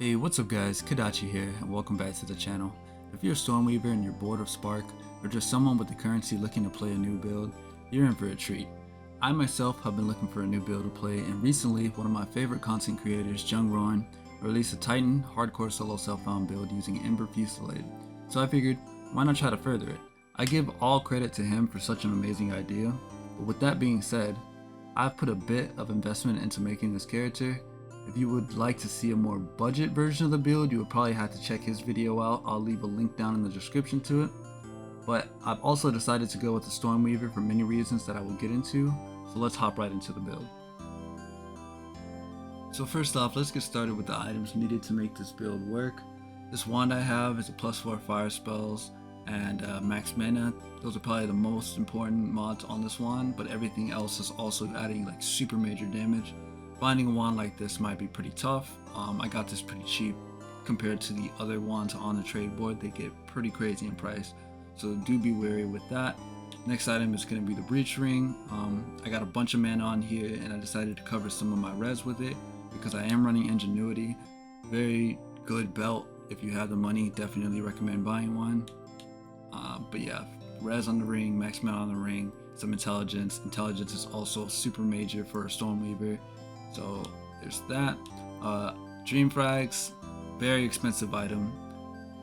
Hey, what's up guys, Kadachi here, and welcome back to the channel. If you're a Stormweaver and you're bored of Spark, or just someone with the currency looking to play a new build, you're in for a treat. I myself have been looking for a new build to play, and recently one of my favorite content creators, Jungroans, released a Titan hardcore solo self-found build using Ember Fusilade. So I figured, why not try to further it? I give all credit to him for such an amazing idea, but with that being said, I've put a bit of investment into making this character. If you would like to see a more budget version of the build, you would probably have to check his video out. I'll leave a link down in the description to it. But I've also decided to go with the Stormweaver for many reasons that I will get into, so let's hop right into the build. So first off, let's get started with the items needed to make this build work. This wand I have is a +4 fire spells and max mana. Those are probably the most important mods on this wand, but everything else is also adding like super major damage. Finding a wand like this might be pretty tough. I got this pretty cheap compared to the other wands on the trade board. They get pretty crazy in price, so do be wary with that. Next item is going to be the breach ring. I got a bunch of mana on here and I decided to cover some of my res with it because I am running ingenuity. Very good belt. If you have the money, definitely recommend buying one. But yeah, res on the ring, max mana on the ring, some intelligence. Intelligence is also super major for a Stormweaver. So there's that. Dream frags, very expensive item.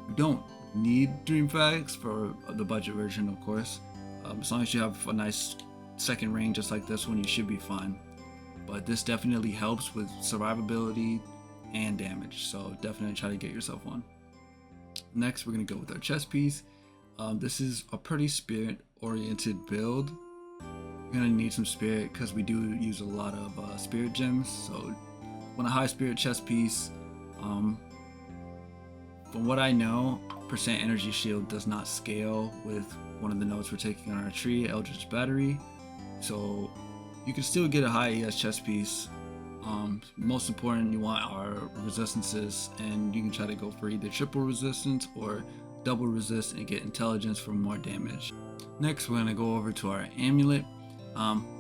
You don't need dream frags for the budget version, of course. As long as you have a nice second ring just like this one, you should be fine. But this definitely helps with survivability and damage, so definitely try to get yourself one. Next, we're gonna go with our chest piece. This is a pretty spirit-oriented build. You're gonna need some spirit because we do use a lot of spirit gems, so want a high spirit chest piece. From what I know, percent energy shield does not scale with one of the nodes we're taking on our tree, Eldritch Battery, so you can still get a high ES chest piece. Most important, you want our resistances, and you can try to go for either triple resistance or double resist and get intelligence for more damage. Next, we're gonna go over to our amulet.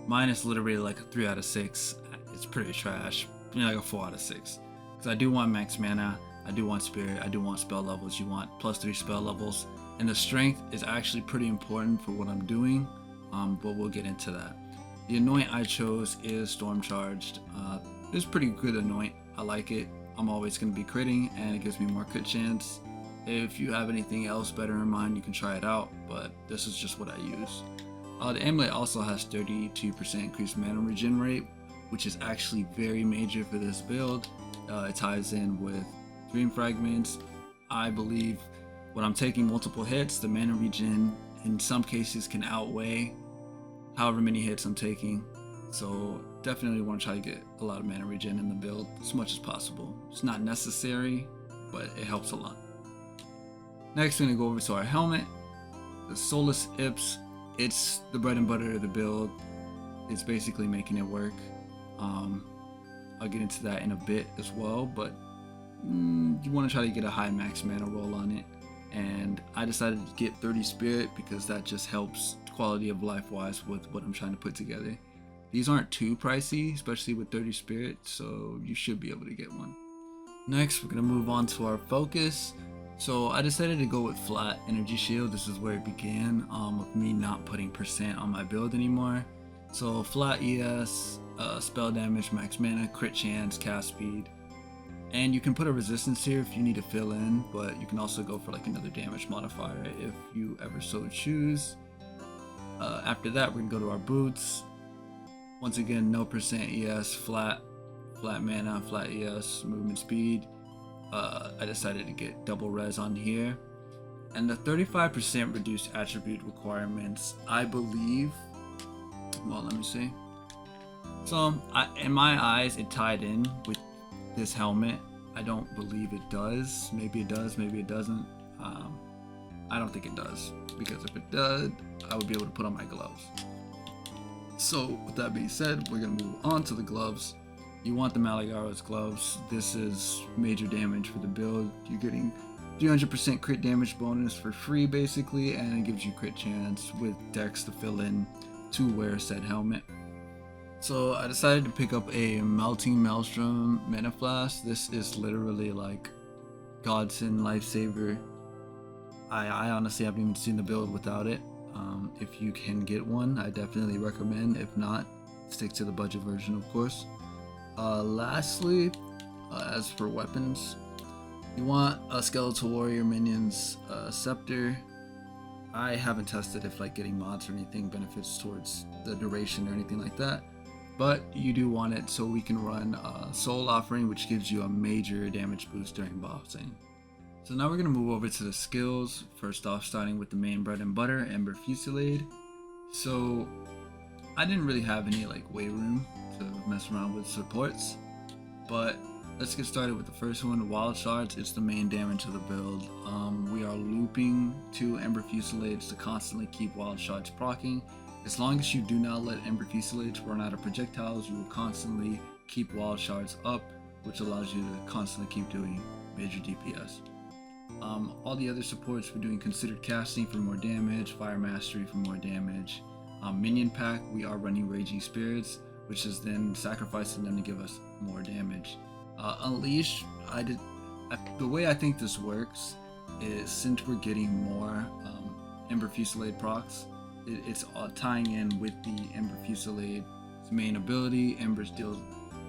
Mine is literally like a 3 out of 6. It's pretty trash, like a 4 out of 6. Because I do want max mana, I do want spirit, I do want spell levels. You want +3 spell levels, and the strength is actually pretty important for what I'm doing. But we'll get into that. The anoint I chose is storm charged. It's pretty good anoint. I like it. I'm always going to be critting, and it gives me more crit chance. If you have anything else better in mind, you can try it out, but this is just what I use. The amulet also has 32% increased mana regen rate, which is actually very major for this build. It ties in with dream fragments. I believe when I'm taking multiple hits, the mana regen in some cases can outweigh however many hits I'm taking. So definitely want to try to get a lot of mana regen in the build as much as possible. It's not necessary, but it helps a lot. Next, we're going to go over to our helmet. The Solus Ips. It's the bread and butter of the build. It's basically making it work. I'll get into that in a bit as well, but you want to try to get a high max mana roll on it. And I decided to get 30 spirit because that just helps quality of life wise with what I'm trying to put together. These aren't too pricey, especially with 30 spirit, so you should be able to get one. Next, we're going to move on to our focus. So I decided to go with flat energy shield. This is where it began, with me not putting percent on my build anymore. So flat ES, spell damage, max mana, crit chance, cast speed. And you can put a resistance here if you need to fill in, but you can also go for like another damage modifier if you ever so choose. After that, we're gonna go to our boots. Once again, no percent ES, flat mana, flat ES, movement speed. I decided to get double res on here, and the 35% reduced attribute requirements, I believe, well, let me see. So in my eyes, it tied in with this helmet. I don't believe it does. Maybe it does, maybe it doesn't. I don't think it does, because if it did, I would be able to put on my gloves. So with that being said, we're gonna move on to the gloves. You want the Malagaro's gloves. This is major damage for the build. You're getting 300% crit damage bonus for free basically, and it gives you crit chance with dex to fill in to wear said helmet. So I decided to pick up a Melting Maelstrom Mana Flask. This is literally like godsend lifesaver. I honestly haven't even seen the build without it. If you can get one, I definitely recommend. If not, stick to the budget version, of course. Lastly, as for weapons, you want a Skeletal Warrior Minion's Scepter. I haven't tested if like getting mods or anything benefits towards the duration or anything like that, but you do want it so we can run Soul Offering, which gives you a major damage boost during bossing. So now we're going to move over to the skills. First off, starting with the main bread and butter, Ember Fusilade. So I didn't really have any like way room to mess around with supports, but let's get started with the first one, Wild Shards. It's the main damage of the build. We are looping 2 Ember Fusillades to constantly keep Wild Shards proccing. As long as you do not let Ember Fusillades run out of projectiles, you will constantly keep Wild Shards up, which allows you to constantly keep doing major DPS. All the other supports we're doing Considered Casting for more damage, Fire Mastery for more damage. Minion pack, we are running Raging Spirits, which is then sacrificing them to give us more damage. Unleash, the way I think this works is since we're getting more Ember Fusillade procs, it's tying in with the Ember Fusilade's main ability. Embers deals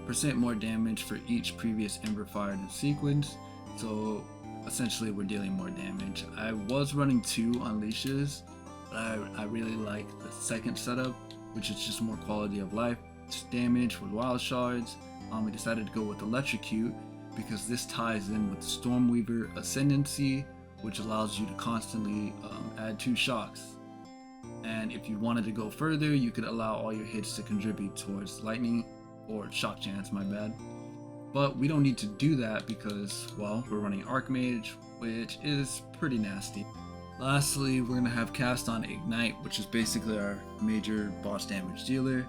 % more damage for each previous Ember fired in sequence, so essentially we're dealing more damage. I was running 2 Unleashes, but I really like the second setup, which is just more quality of life damage with Wild Shards. We decided to go with Electrocute because this ties in with Stormweaver Ascendancy, which allows you to constantly add 2 shocks. And if you wanted to go further, you could allow all your hits to contribute towards lightning or shock chance, my bad. But we don't need to do that because, well, we're running Archmage, which is pretty nasty. Lastly, we're going to have Cast on Ignite, which is basically our major boss damage dealer.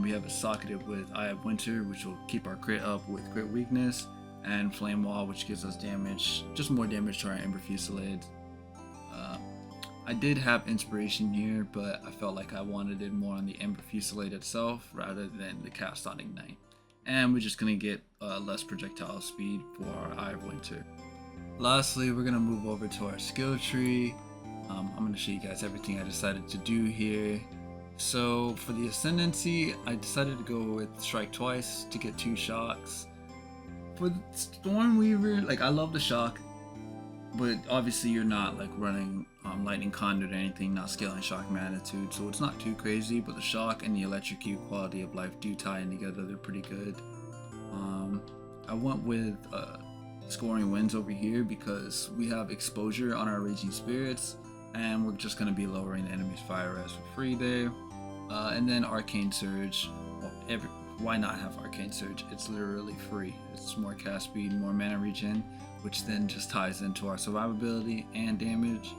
We have it socketed with Eye of Winter, which will keep our crit up with crit weakness, and Flame Wall, which gives us damage, just more damage to our Ember Fusillades. I did have Inspiration here, but I felt like I wanted it more on the Ember Fusilade itself rather than the Cast on Ignite. And we're just going to get less projectile speed for our Eye of Winter. Lastly, we're going to move over to our skill tree. I'm going to show you guys everything I decided to do here. So for the Ascendancy, I decided to go with Strike Twice to get 2 shocks. For the Stormweaver, like I love the shock, but obviously you're not like running Lightning Conduit or anything, not scaling shock magnitude, so it's not too crazy, but the shock and the Electrocute quality of life do tie in together, they're pretty good. I went with Scoring Winds over here because we have exposure on our Raging Spirits, and we're just going to be lowering the enemy's fire res for free there. And then Arcane Surge, well, why not have Arcane Surge? It's literally free. It's more cast speed, more mana regen, which then just ties into our survivability and damage.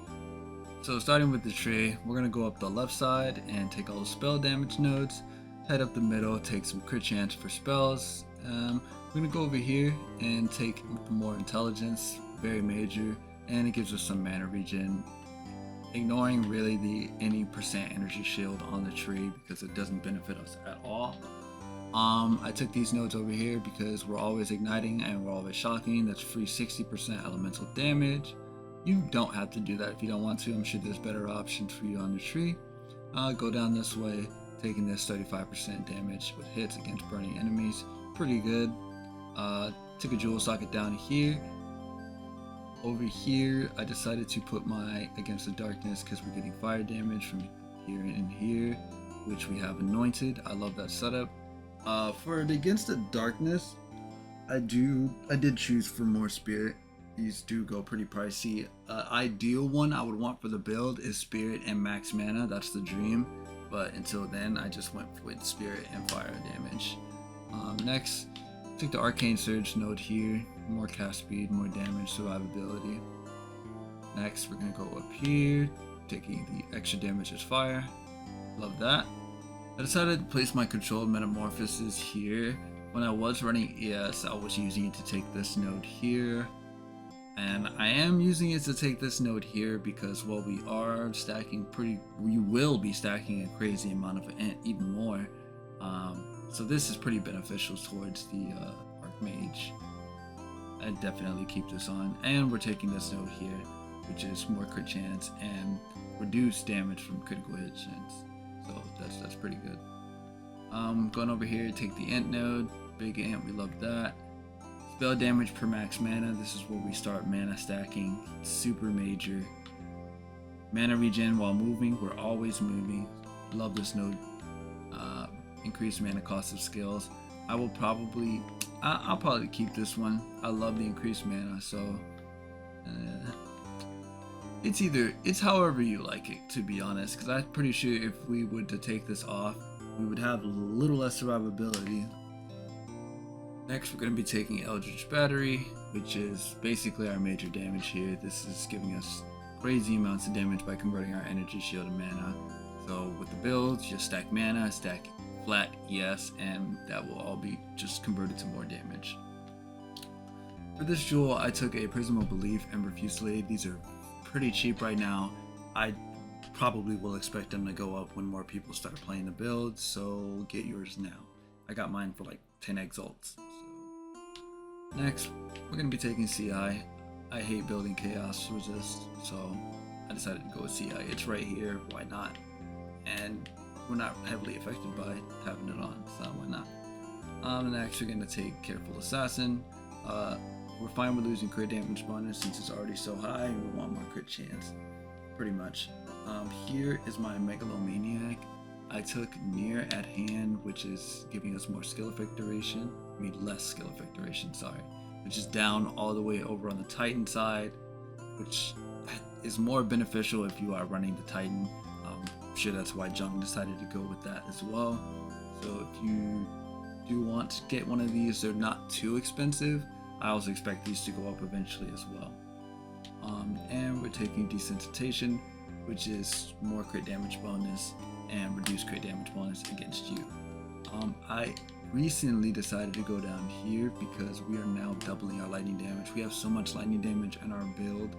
So starting with the tray, we're going to go up the left side and take all the spell damage nodes, head up the middle, take some crit chance for spells. We're going to go over here and take more intelligence, very major, and it gives us some mana regen, ignoring really the any % energy shield on the tree because it doesn't benefit us at all. I took these nodes over here because we're always igniting and we're always shocking. That's free 60% elemental damage. You don't have to do that if you don't want to. I'm sure there's better options for you on the tree. Go down this way, taking this 35% damage with hits against burning enemies. Pretty good. Took a jewel socket down here. Over here, I decided to put my Against the Darkness because we're getting fire damage from here and here, which we have Anointed. I love that setup. For the Against the Darkness, I did choose for more Spirit. These do go pretty pricey. Ideal one I would want for the build is Spirit and max mana. That's the dream. But until then, I just went with Spirit and fire damage. Next, took the Arcane Surge node here. More cast speed, more damage, survivability. Next, we're gonna go up here, taking the extra damage as fire. Love that. I decided to place my controlled metamorphosis here. When I was running ES, I was using it to take this node here. And I am using it to take this node here because, well, we will be stacking a crazy amount of Ent, even more. So this is pretty beneficial towards the Archmage. I'd definitely keep this on. And we're taking this node here, which is more crit chance and reduced damage from critical hit chance. So that's pretty good. Going over here, take the Int node. Big Int, we love that. Spell damage per max mana. This is where we start mana stacking. Super major. Mana regen while moving. We're always moving. Love this node. Increased mana cost of skills. I'll probably keep this one. I love the increased mana, so it's however you like it, to be honest, because I'm pretty sure if we were to take this off, we would have a little less survivability. Next, we're going to be taking Eldritch Battery, which is basically our major damage here. This is giving us crazy amounts of damage by converting our energy shield to mana. So with the builds, just stack mana, stack flat yes, and that will all be just converted to more damage. For this jewel, I took a Prism of Belief, Ember Fusilade. These are pretty cheap right now. I probably will expect them to go up when more people start playing the build, so get yours now. I got mine for like 10 exalts. So. Next, we're going to be taking CI. I hate building Chaos Resist, so I decided to go with CI. It's right here, why not? And we're not heavily affected by having it on, so why not? Next, we're going to take Careful Assassin. We're fine with losing crit damage bonus since it's already so high, and we want more crit chance, pretty much. Here is my Megalomaniac. I took Near at Hand, which is giving us more skill effect duration. I mean, less skill effect duration, sorry. Which is down all the way over on the Titan side, which is more beneficial if you are running the Titan. I'm sure that's why Jung decided to go with that as well. So if you do want to get one of these, they're not too expensive. I also expect these to go up eventually as well. And we're taking Desensitization, which is more crit damage bonus and reduced crit damage bonus against you. I recently decided to go down here because we are now doubling our lightning damage. We have so much lightning damage in our build.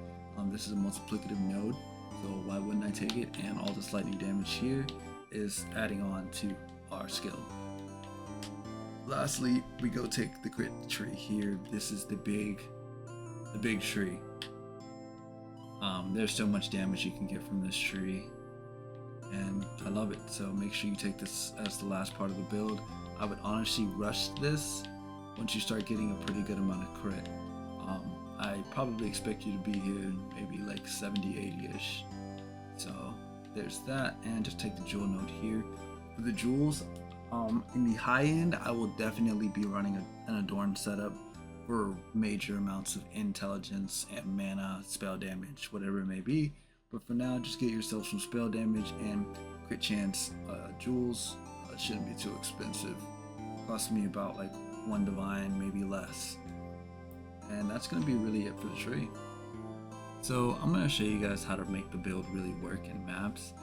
This is a multiplicative node, so why wouldn't I take it? And all this lightning damage here is adding on to our skill. Lastly, we go take the crit tree here. This is the big tree. There's so much damage you can get from this tree, and I love it. So make sure you take this as the last part of the build. I would honestly rush this once you start getting a pretty good amount of crit. I probably expect you to be here maybe like 70-80ish. So there's that, and just take the jewel node here. For the jewels, in the high end, I will definitely be running an adorned setup for major amounts of intelligence and mana, spell damage, whatever it may be. But for now, just get yourself some spell damage and crit chance jewels. It shouldn't be too expensive. Cost me about like 1 divine, maybe less. And that's going to be really it for the tree. So I'm going to show you guys how to make the build really work in maps.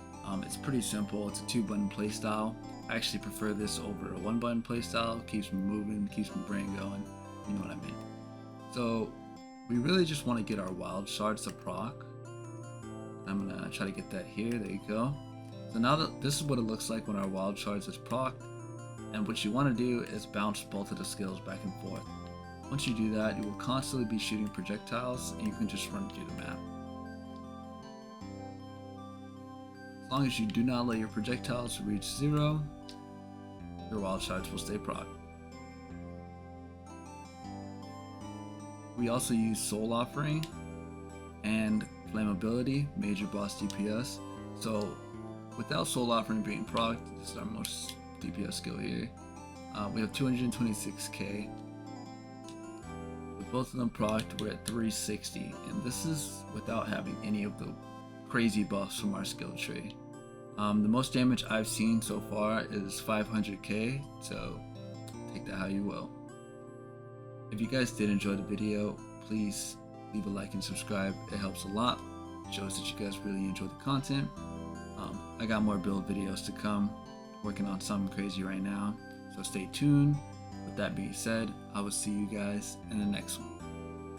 It's pretty simple. It's a 2-button playstyle. I actually prefer this over a 1-button playstyle. Keeps me moving, keeps my brain going. You know what I mean. So we really just want to get our wild shards to proc. I'm going to try to get that here. There you go. So now that this is what it looks like when our wild shards is proc. And what you want to do is bounce both of the skills back and forth. Once you do that, you will constantly be shooting projectiles, and you can just run through the map. As long as you do not let your projectiles reach 0, your wild shards will stay proc. We also use Soul Offering and Flammability, major boss DPS. So without Soul Offering being proc, this is our most DPS skill here. We have 226k. With both of them procced, we're at 360, and this is without having any of the crazy buffs from our skill tree. The most damage I've seen so far is 500k, so take that how you will. If you guys did enjoy the video, please leave a like and subscribe. It helps a lot. It shows that you guys really enjoy the content. I got more build videos to come. Working on something crazy right now, so stay tuned. With that being said, I will see you guys in the next one.